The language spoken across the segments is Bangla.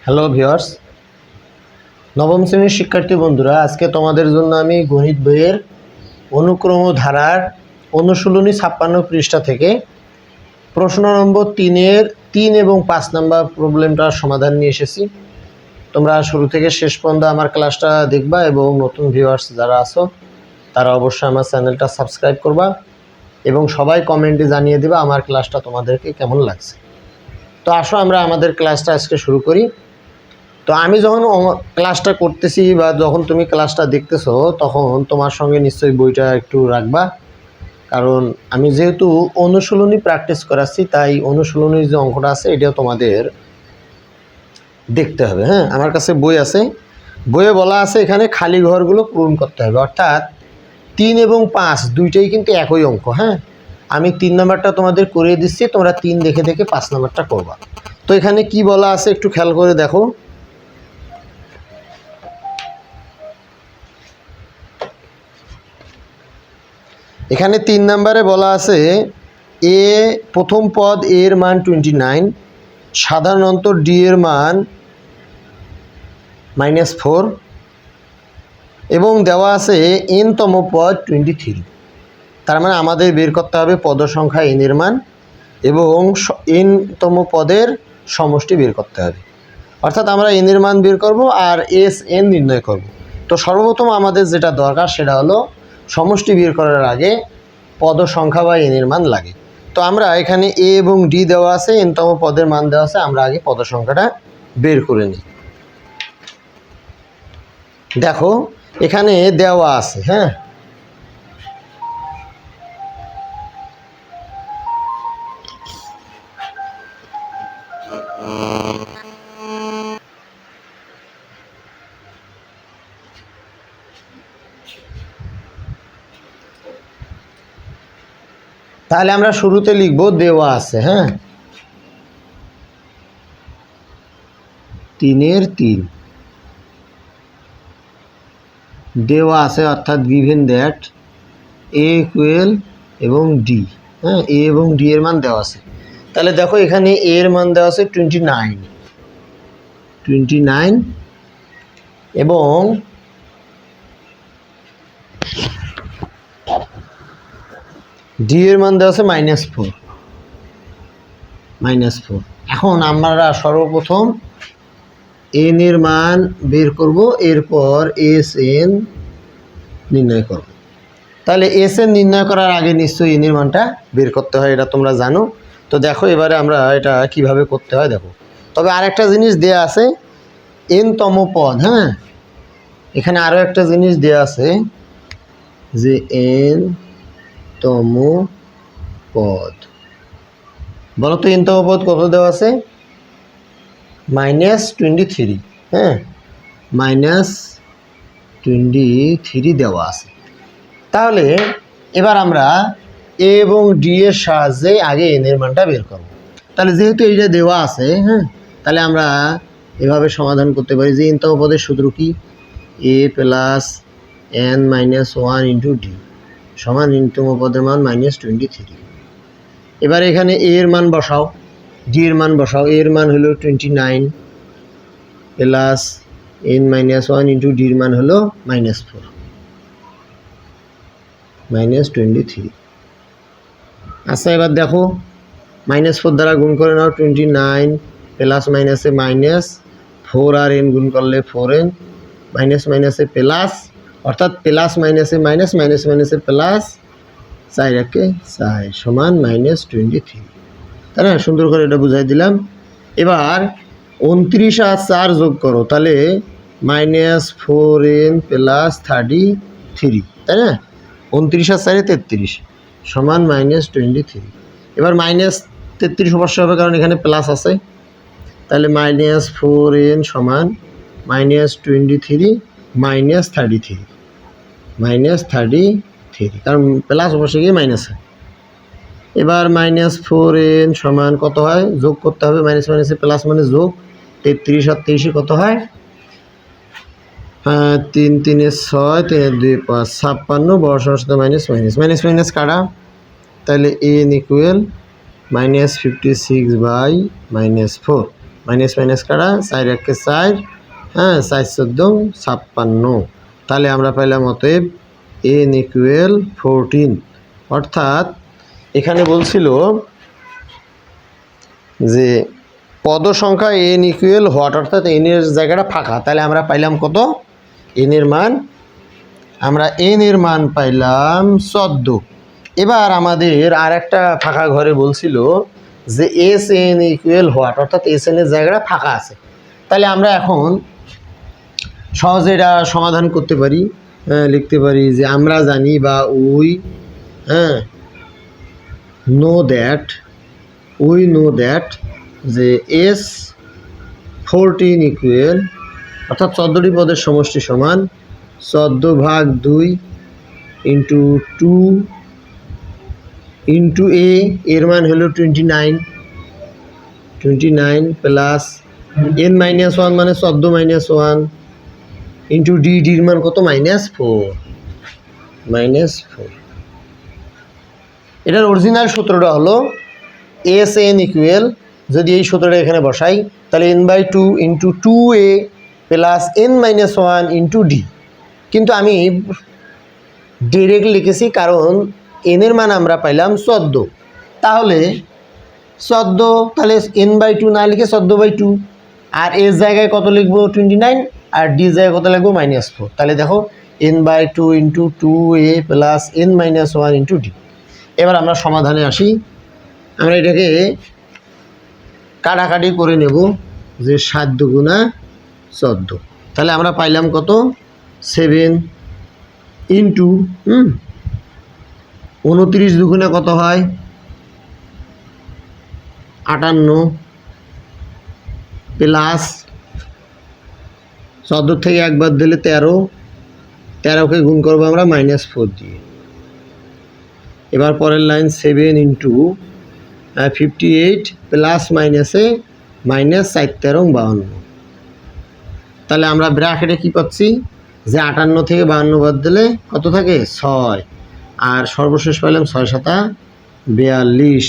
হ্যালো ভিউয়ার্স, নবম শ্রেণীর শিক্ষার্থী বন্ধুরা, আজকে তোমাদের জন্য আমি গণিত বইয়ের অনুক্রম ধারার অনুশীলনী 56 পৃষ্ঠা থেকে প্রশ্ন নম্বর 3 এবং 5 নম্বর প্রবলেমটার সমাধান নিয়ে এসেছি। তোমরা শুরু থেকে শেষ পর্যন্ত আমার ক্লাসটা দেখবা এবং নতুন ভিউয়ার্স যারা আছো তারা অবশ্যই আমার চ্যানেলটা সাবস্ক্রাইব করবা এবং সবাই কমেন্টে জানিয়ে দিবা আমার ক্লাসটা তোমাদেরকে কেমন লাগছে। তো আসো আমরা আমাদের ক্লাসটা আজকে শুরু করি। তো আমি যখন ক্লাসটা করতেছি বা যখন তুমি ক্লাসটা দেখতেছো তখন তোমার সঙ্গে নিশ্চয়ই বইটা একটু রাখবা, কারণ আমি যেহেতু অনুশীলনী প্র্যাকটিস করাচ্ছি তাই অনুশীলনীর যে অঙ্কটা আছে এটাও তোমাদের দেখতে হবে। হ্যাঁ, আমার কাছে বই আছে, বইয়ে বলা আছে এখানে খালি ঘরগুলো পূরণ করতে হবে, অর্থাৎ 3 এবং 5 দুইটাই কিন্তু একই অঙ্ক। হ্যাঁ, আমি 3 নাম্বারটা তোমাদের করিয়ে দিচ্ছি, তোমরা 3 দেখে দেখে 5 নাম্বারটা করবা। তো এখানে কি বলা আছে একটু খেয়াল করে দেখো। এখানে 3 নম্বরে বলা আছে এ প্রথম পদ এর মান 29, সাধারণত ডি এর মান -4 এবং দেওয়া আছে n তম পদ 23। তার মানে আমাদের বের করতে হবে পদ সংখ্যা n এর মান এবং n তম পদের সমষ্টি বের করতে হবে, অর্থাৎ আমরা n এর মান বের করব আর Sn নির্ণয় করব। তো সর্বপ্রথম আমাদের যেটা দরকার সেটা হলো সমষ্টি বের করার আগে পদ সংখ্যা বা n এর মান লাগে। তো আমরা এখানে a এবং d দেওয়া আছে, n তম পদের মান দেওয়া আছে, আমরা আগে পদ সংখ্যাটা বের করে নিই। দেখো এখানে দেওয়া আছে, হ্যাঁ, তাহলে আমরা শুরুতে লিখব দেওয়া আছে, হ্যাঁ, 3 এর 3 দেওয়া আছে, অর্থাৎ গিভেন দ্যাট এ ইকুয়াল এবং ডি। হ্যাঁ, এ এবং ডি এর মান দেওয়া আছে। তাহলে দেখো এখানে এ এর মান দেওয়া আছে 29 এবং ডি এর মান দেওয়া আছে -4। এখন আমরা সর্বপ্রথম এন এর মান বের করব, এরপর এস এন নির্ণয় করব। তাহলে এস এন নির্ণয় করার আগে নিশ্চয়ই এন এর মানটা বের করতে হয়, এটা তোমরা জানো। তো দেখো এবারে আমরা এটা কিভাবে করতে হয় দেখো। তবে আরেকটা জিনিস দেয়া আছে এন তম পদ। হ্যাঁ, এখানে আরও একটা জিনিস দেয়া আছে যে এন তম পদ। বলো তো এন তম পদ কত দেওয়া আছে? -23। হ্যাঁ, -23 দেওয়া আছে। তাহলে এবার আমরা এ এবং ডি এর সাহায্যে আগে এন এর মানটা বের করব। তাহলে যেহেতু এইটা দেওয়া আছে, হ্যাঁ, তাহলে আমরা এভাবে সমাধান করতে পারি যে এন তম পদের সূত্র কি? a plus n - 1 into D সমান এন তম পদের মান -23। এবার এখানে a এর মান বসাও, ডি এর মান বসাও। a এর মান হলো 29 প্লাস n - 1 ইন্টু ডি এর মান হলো -23। আচ্ছা, এবার দেখো -4 দ্বারা গুণ করে নাও। 29 প্লাস মাইনাসে -4 আর n গুণ করলে 4n, মাইনাস মাইনাসে প্লাস, অর্থাৎ প্লাস মাইনাসে মাইনাস, মাইনাস মাইনাসে প্লাস, 4 একে 4 সমান -23। তাই না? সুন্দর করে এটা বুঝাই দিলাম। এবার 29 আর 4 যোগ করো, তাহলে -4n প্লাস 33, তাই না? 29 আর 4 33 সমান -23। এবার -33 অবশ্য হবে কারণ এখানে প্লাস আছে, তাহলে -4n সমান -23 -33, কারণ প্লাস অবশ্যই গিয়ে মাইনাস হয়। এবার -4n সমান কত হয়? যোগ করতে হবে, মাইনাস মাইনাসে প্লাস মানে যোগ। 33 আর 23 কত হয়? 3 3 6, 3 2 5, 56। বড় সমস্ত মাইনাস মাইনাস মাইনাস মাইনাস কাটা, তাহলে n ইকুয়াল -56/-4। মাইনাস মাইনাস কাটা 4 একে 4, হ্যাঁ 4 14 56। তাহলে আমরা পাইলাম অতএব n ইকুয়াল 14। অর্থাৎ এখানে বলছিল যে পদ সংখ্যা n ইকুয়াল হোয়াট, অর্থাৎ n এর জায়গাটা ফাঁকা। তাহলে আমরা পাইলাম কত? n এর মান, আমরা n এর মান পাইলাম 14। এবার আমাদের আর একটা ফাঁকা ঘরে বলছিল যে এস এন ইকুয়াল হোয়াট, অর্থাৎ এস এন এর জায়গাটা ফাঁকা আছে। তাহলে আমরা এখন সহজে এটা সমাধান করতে পারি, লিখতে পারি যে আমরা জানি বা উই নো দ্যাট যে এস 14 ইকুয়াল, অর্থাৎ 14টি পদের সমষ্টি সমান 14/2 ইন্টু 2 ইন্টু এর মান হলো 29 প্লাস n মাইনাস 1 মানে 14 মাইনাস 1 ইন্টু ডির মান কত? -4। এটার অরিজিনাল সূত্রটা হলো এস এন ইকুয়াল, যদি এই সূত্রটা এখানে বসাই তাহলে n/2 into 2a plus n-1 into D. কিন্তু আমি ডিরেক্ট লিখেছি কারণ n এর মান আমরা পাইলাম 14। তাহলে 14, তাহলে n/2 না লিখে 14/2, আর এর জায়গায় কত লিখবো? 29, আর ডি জায়গায় কত লিখবো? -4। তাহলে দেখো n/2 into 2a plus n-1 into D. এবার আমরা সমাধানে আসি। আমরা এটাকে কাটাকাটি করে নেব যে 7 দুগুণা 14। তাহলে আমরা পাইলাম কত? 7 ইন্টু 29 দুগুণে কত হয়? 58 প্লাস 14 থেকে একবার দিলে 13কে গুণ করবো আমরা -4 দিয়ে। এবার পরের লাইন 7 ইন্টু 58 প্লাস মাইনাসে -4 13 52। তাহলে আমরা ব্র্যাকেটে কি পাচ্ছি যে 58 থেকে 52 বাদ দিলে কত থাকে? 6, আর সর্বশেষ পাইলাম 6 7 42।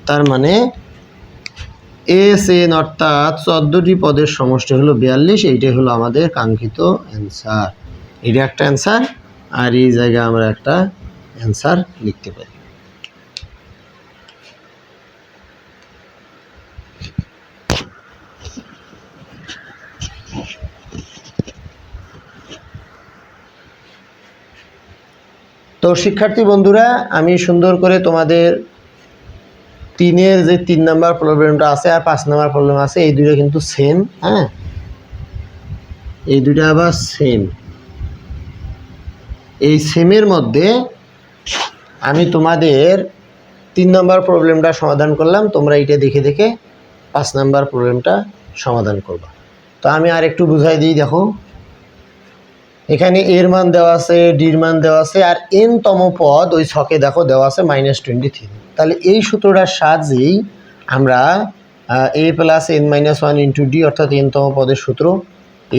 তার মানে এস এন অর্থাৎ 14টি পদের সমষ্টি হলো 42। এইটাই হলো আমাদের কাঙ্ক্ষিত অ্যান্সার। এটা একটা অ্যান্সার, আর এই জায়গায় আমরা একটা অ্যান্সার লিখতে পারি। তো শিক্ষার্থী বন্ধুরা, আমি সুন্দর করে তোমাদের 3-এর যে 3 নাম্বার প্রবলেমটা আছে আর 5 নাম্বার প্রবলেম আছে, এই দুটো কিন্তু সেম। হ্যাঁ, এই দুটো আবার সেম। এই সেমের মধ্যে আমি তোমাদের 3 নাম্বার প্রবলেমটা সমাধান করলাম, তোমরা এটা দেখে দেখে 5 নাম্বার প্রবলেমটা সমাধান করবা। তো আমি আর একটু বুঝাই দিই। দেখো এখানে এর মান দেওয়া আছে, ডির মান দেওয়া আছে, আর n তম পদ ওই ছকে দেখো দেওয়া আছে -23। তাহলে এই সূত্রটার সাহায্যেই আমরা a plus n-1 into D, অর্থাৎ n তম পদের সূত্র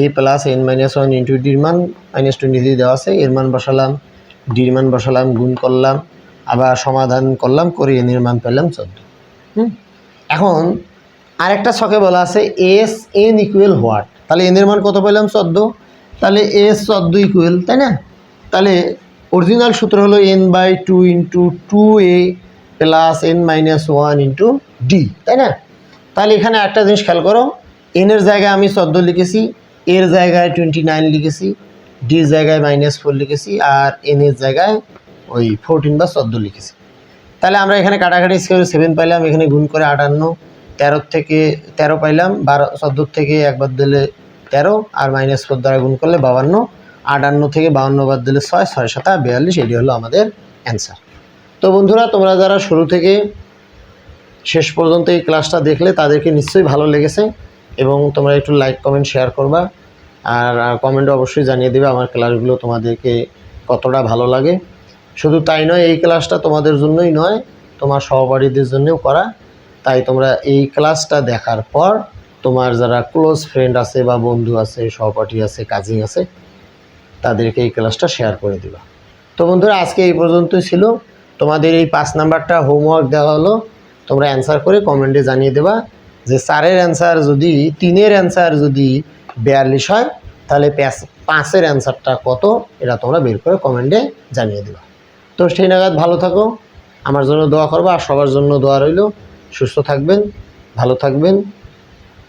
a প্লাস n-1 ইন্টু ডির মান -23 দেওয়া আছে, এর মান বসালাম, ডির মান বসালাম, গুণ করলাম, আবার সমাধান করলাম, করে n এর মান পেলাম 14। এখন আরেকটা ছকে বলা আছে এস এন ইকুয়াল হোয়াট। তাহলে n এর মান কত পেলাম? 14। তাহলে এস 14 ইকুয়াল, তাই না? তাহলে অরিজিনাল সূত্র হলো n/2 into 2a plus n-1 into D, তাই না? তাহলে এখানে একটা জিনিস খেয়াল করো, n এর জায়গায় আমি 14 লিখেছি, এর জায়গায় 29 লিখেছি, ডির জায়গায় -4 লিখেছি, আর n এর জায়গায় ওই 14 বা 14 লিখেছি। তাহলে আমরা এখানে কাটাকাটি 7 পাইলাম, এখানে গুণ করে 58, 13 থেকে 13 পাইলাম, 14 থেকে একবার দিলে 13, আর -4 দ্বারা গুণ করলে 52, 58 থেকে 52 বাদ দিলে 6, 6 7 42। এটি হলো আমাদের অ্যান্সার। তো বন্ধুরা, তোমরা যারা শুরু থেকে শেষ পর্যন্ত এই ক্লাসটা দেখলে তাদেরকে নিশ্চয়ই ভালো লেগেছে, এবং তোমরা একটু লাইক কমেন্ট শেয়ার করবা, আর কমেন্টে অবশ্যই জানিয়ে দেবে আমার ক্লাসগুলো তোমাদেরকে কতটা ভালো লাগে। শুধু তাই নয়, এই ক্লাসটা তোমাদের জন্যই নয়, তোমার সহপাঠীদের জন্যও করা। তাই তোমরা এই ক্লাসটা দেখার পর তোমার যারা ক্লোজ ফ্রেন্ড আছে বা বন্ধু আছে, সহপাঠী আছে, কাজিন আছে, তাদেরকে এই ক্লাসটা শেয়ার করে দিবা। তো বন্ধুরা, আজকে এই পর্যন্তই ছিল। তোমাদের এই 5 নাম্বারটা হোমওয়ার্ক দেওয়া হলো, তোমরা অ্যান্সার করে কমেন্টে জানিয়ে দেবা যে 4-এর অ্যান্সার যদি 3-এর অ্যান্সার যদি 42 হয় তাহলে 5-এর অ্যান্সারটা কত এটা তোমরা বের করে কমেন্টে জানিয়ে দেবা। তো সেই নাগাদ ভালো থাকো, আমার জন্য দোয়া করবা, আর সবার জন্য দোয়া রইল। সুস্থ থাকবেন, ভালো থাকবেন।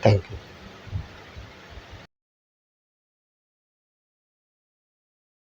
Thank you.